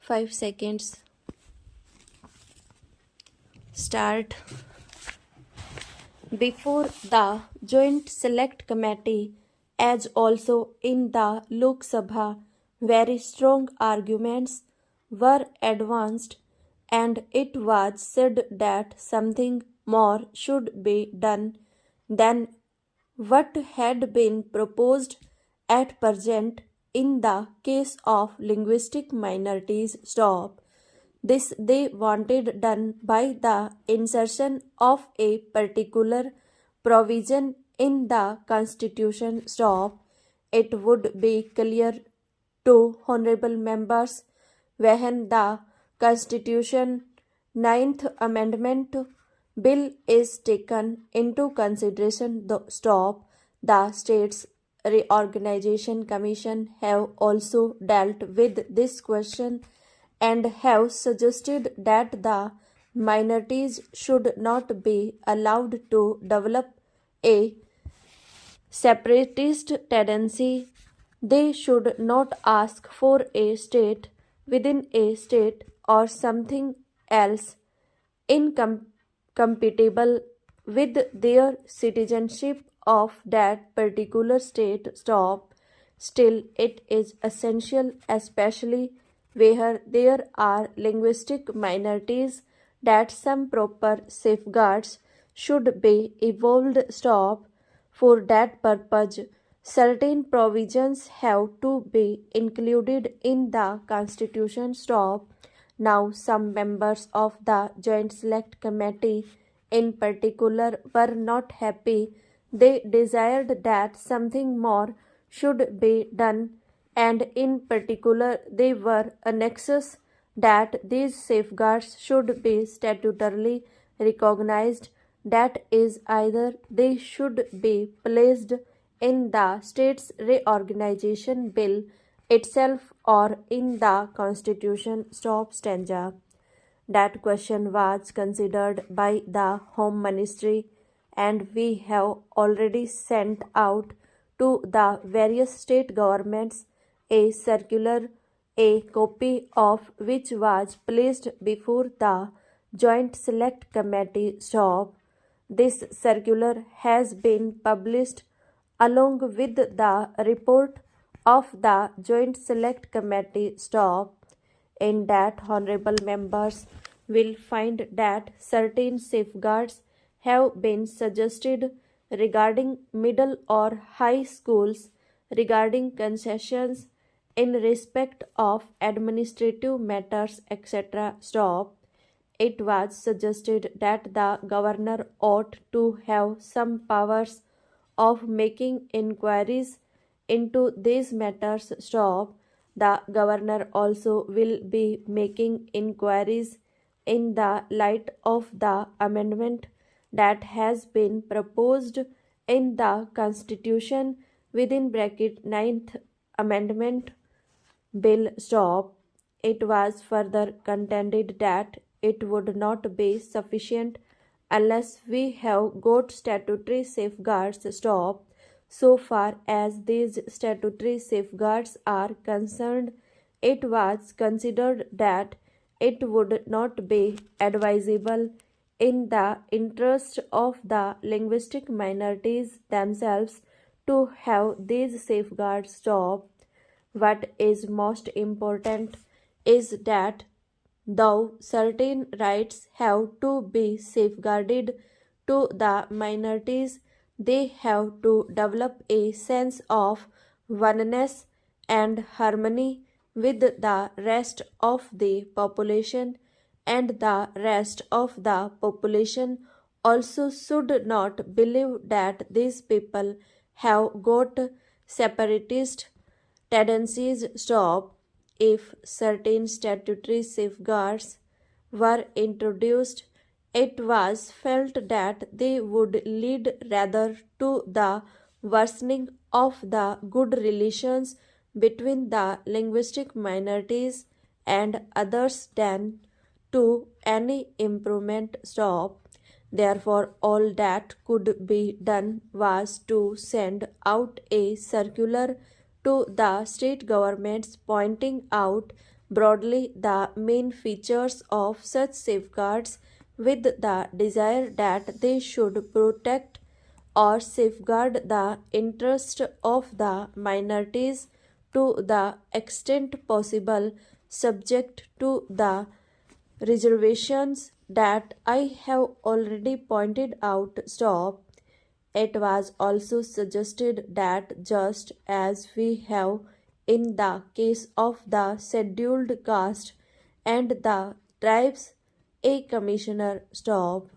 5 seconds. Start. Before the Joint Select Committee, as also in the Lok Sabha, very strong arguments were advanced, and it was said that something more should be done than what had been proposed at present in the case of linguistic minorities. This they wanted done by the insertion of a particular provision in the Constitution. It would be clear to honorable members when the Constitution Ninth Amendment Bill is taken into consideration. The States Reorganization Commission have also dealt with this question and have suggested that the minorities should not be allowed to develop a separatist tendency. They should not ask for a state within a state or something else incompatible with their citizenship of that particular state. Still, it is essential, especially where there are linguistic minorities, that some proper safeguards should be evolved. For that purpose, certain provisions have to be included in the Constitution. Now, some members of the Joint Select Committee in particular were not happy. They desired that something more should be done, and in particular they were anxious that these safeguards should be statutorily recognized. That is, either they should be placed in the States Reorganization Bill itself or in the Constitution. Stanza. That question was considered by the Home Ministry, and we have already sent out to the various state governments a circular, a copy of which was placed before the Joint Select Committee. This circular has been published along with the report of the Joint Select Committee. In that, honorable members will find that certain safeguards have been suggested regarding middle or high schools, regarding concessions in respect of administrative matters, etc. It was suggested that the governor ought to have some powers of making inquiries into these matters. The governor also will be making inquiries in the light of the amendment that has been proposed in the Constitution (9th Amendment Bill. It was further contended that it would not be sufficient unless we have got statutory safeguards. So far as these statutory safeguards are concerned, it was considered that it would not be advisable in the interest of the linguistic minorities themselves to have these safeguards. What is most important is that though certain rights have to be safeguarded to the minorities, they have to develop a sense of oneness and harmony with the rest of the population, and the rest of the population also should not believe that these people have got separatist tendencies. If certain statutory safeguards were introduced, it was felt that they would lead rather to the worsening of the good relations between the linguistic minorities and others than to any improvement. Therefore, all that could be done was to send out a circular to the state governments pointing out broadly the main features of such safeguards with the desire that they should protect or safeguard the interest of the minorities to the extent possible, subject to the reservations that I have already pointed out. Stop. It was also suggested that just as we have in the case of the scheduled caste and the tribes, a commissioner. Stop.